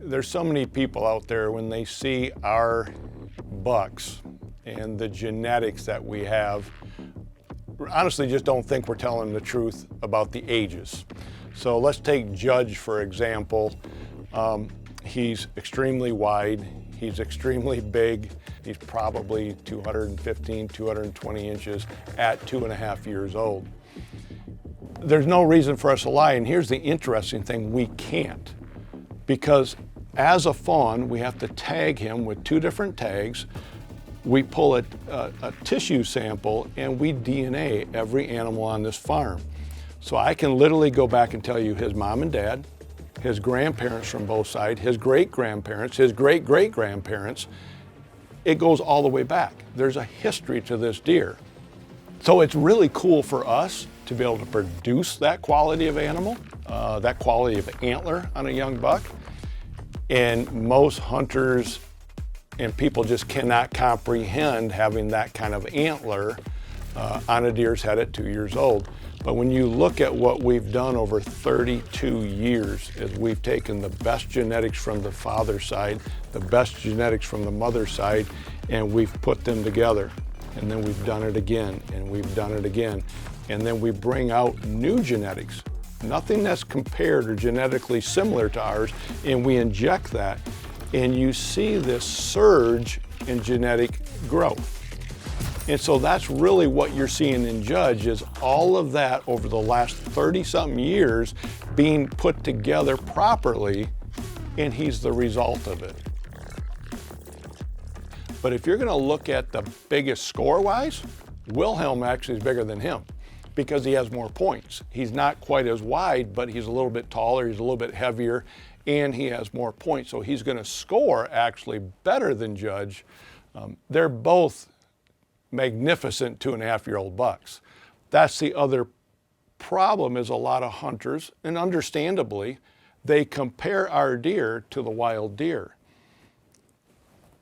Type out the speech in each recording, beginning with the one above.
There's so many people out there when they see our bucks and the genetics that we have, honestly just don't think we're telling the truth about the ages. So let's take Judge, for example. He's extremely wide, he's extremely big, he's probably 215, 220 inches at 2.5 years old. There's no reason for us to lie, and here's the interesting thing, we can't. Because as a fawn, we have to tag him with 2 different tags. We pull a tissue sample and we DNA every animal on this farm. So I can literally go back and tell you his mom and dad, his grandparents from both sides, his great-grandparents, his great-great-grandparents. It goes all the way back. There's a history to this deer. So it's really cool for us to be able to produce that quality of animal, that quality of antler on a young buck. And most hunters and people just cannot comprehend having that kind of antler on a deer's head at 2 years old. But when you look at what we've done over 32 years, is we've taken the best genetics from the father's side, the best genetics from the mother's side, and we've put them together. And then we've done it again, and we've done it again. And then we bring out new genetics, nothing that's compared or genetically similar to ours, and we inject that, and you see this surge in genetic growth. And so that's really what you're seeing in Judge, is all of that over the last 30-something years being put together properly, and he's the result of it. But if you're gonna look at the biggest score-wise, Wilhelm actually is bigger than him because he has more points. He's not quite as wide, but he's a little bit taller, he's a little bit heavier, and he has more points. So he's gonna score actually better than Judge. They're both magnificent 2.5-year-old bucks. That's the other problem, is a lot of hunters, and understandably, they compare our deer to the wild deer.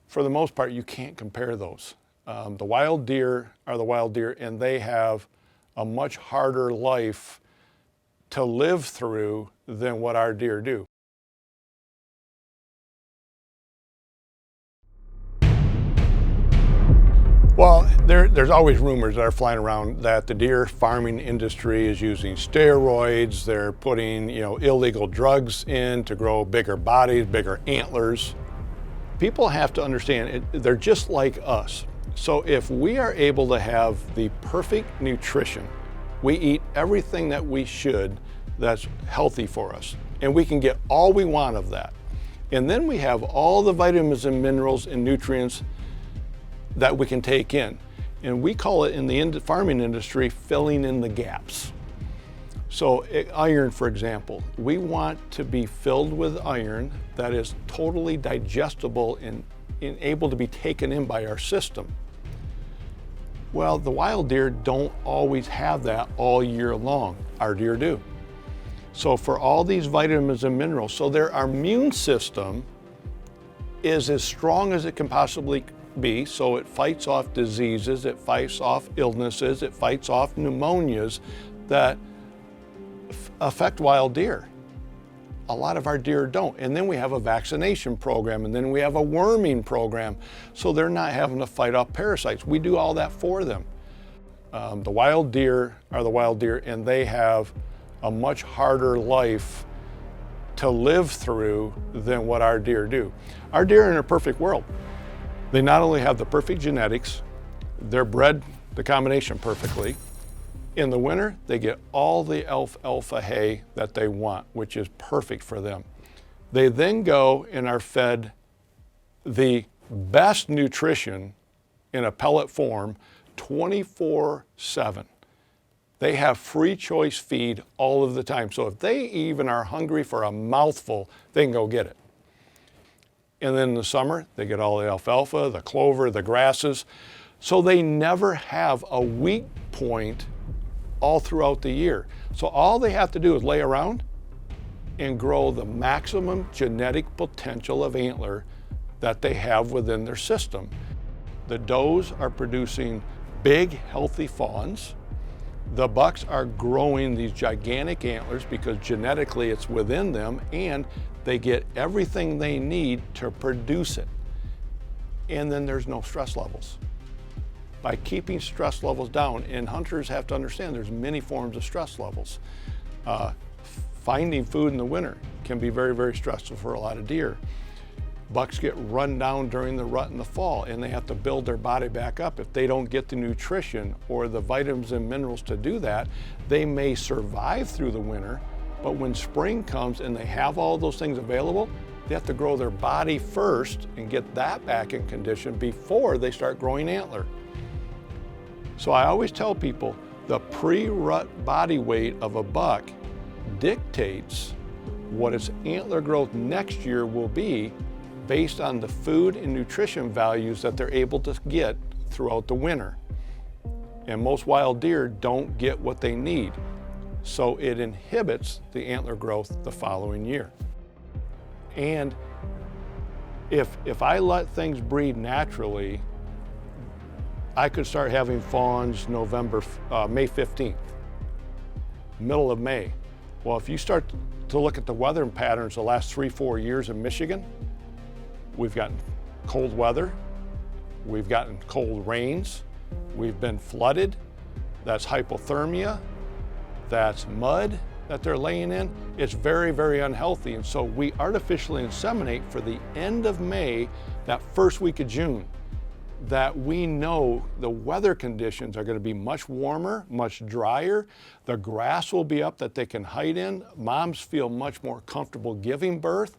For the most part, you can't compare those. The wild deer are the wild deer, and they have a much harder life to live through than what our deer do. Well, there's always rumors that are flying around that the deer farming industry is using steroids, they're putting, illegal drugs in to grow bigger bodies, bigger antlers. People have to understand, they're just like us. So if we are able to have the perfect nutrition, we eat everything that we should that's healthy for us, and we can get all we want of that. And then we have all the vitamins and minerals and nutrients that we can take in. And we call it in the farming industry filling in the gaps. So iron, for example, we want to be filled with iron that is totally digestible and able to be taken in by our system. Well, the wild deer don't always have that all year long. Our deer do. So for all these vitamins and minerals, so their immune system is as strong as it can possibly be, so it fights off diseases, it fights off illnesses, it fights off pneumonias that affect wild deer. A lot of our deer don't. And then we have a vaccination program, and then we have a worming program, so they're not having to fight off parasites. We do all that for them. The wild deer are the wild deer, and they have a much harder life to live through than what our deer do. Our deer are in a perfect world. They not only have the perfect genetics, they're bred the combination perfectly. In the winter, they get all the alfalfa hay that they want, which is perfect for them. They then go and are fed the best nutrition in a pellet form 24/7. They have free choice feed all of the time. So if they even are hungry for a mouthful, they can go get it. And then in the summer, they get all the alfalfa, the clover, the grasses. So they never have a weak point all throughout the year. So all they have to do is lay around and grow the maximum genetic potential of antler that they have within their system. The does are producing big, healthy fawns. The bucks are growing these gigantic antlers because genetically it's within them, and they get everything they need to produce it. And then there's no stress levels. By keeping stress levels down, and hunters have to understand there's many forms of stress levels. Finding food in the winter can be very, very stressful for a lot of deer. Bucks get run down during the rut in the fall, and they have to build their body back up. If they don't get the nutrition or the vitamins and minerals to do that, they may survive through the winter, but when spring comes and they have all those things available, they have to grow their body first and get that back in condition before they start growing antler. So I always tell people the pre-rut body weight of a buck dictates what its antler growth next year will be based on the food and nutrition values that they're able to get throughout the winter. And most wild deer don't get what they need, so it inhibits the antler growth the following year. And if I let things breed naturally, I could start having fawns May 15th, middle of May. Well, if you start to look at the weather patterns the last 3-4 years in Michigan, we've gotten cold weather, we've gotten cold rains, we've been flooded, that's hypothermia, that's mud that they're laying in. It's very, very unhealthy. And so we artificially inseminate for the end of May, that first week of June, that we know the weather conditions are going to be much warmer, much drier. The grass will be up that they can hide in. Moms feel much more comfortable giving birth.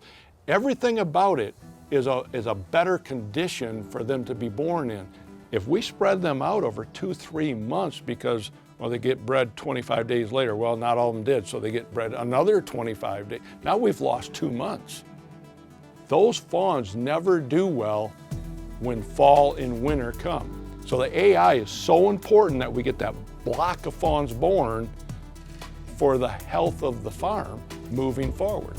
Everything about it is a better condition for them to be born in. If we spread them out over 2-3 months because, well, they get bred 25 days later, well, not all of them did, so they get bred another 25 days. Now we've lost 2 months. Those fawns never do well when fall and winter come. So the AI is so important that we get that block of fawns born for the health of the farm moving forward.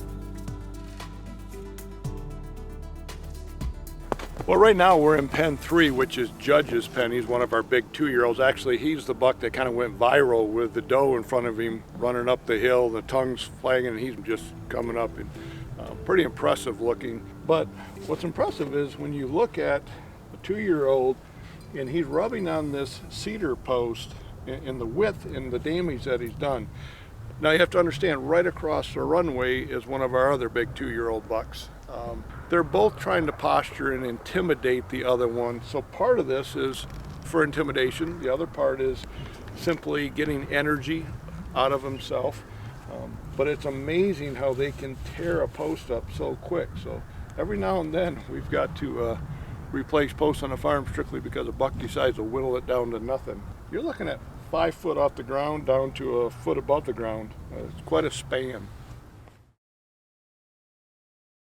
Well, right now we're in pen 3, which is Judge's pen. He's one of our big 2-year-olds. Actually, he's the buck that kind of went viral with the doe in front of him running up the hill, the tongue's flagging, and he's just coming up. And pretty impressive looking. But what's impressive is when you look at a 2-year-old and he's rubbing on this cedar post and the width and the damage that he's done. Now you have to understand, right across the runway is one of our other big 2-year-old bucks. They're both trying to posture and intimidate the other one. So part of this is for intimidation. The other part is simply getting energy out of himself. But it's amazing how they can tear a post up so quick. So every now and then we've got to replace posts on a farm strictly because a buck decides to whittle it down to nothing. You're looking at 5 foot off the ground down to a foot above the ground. It's quite a span.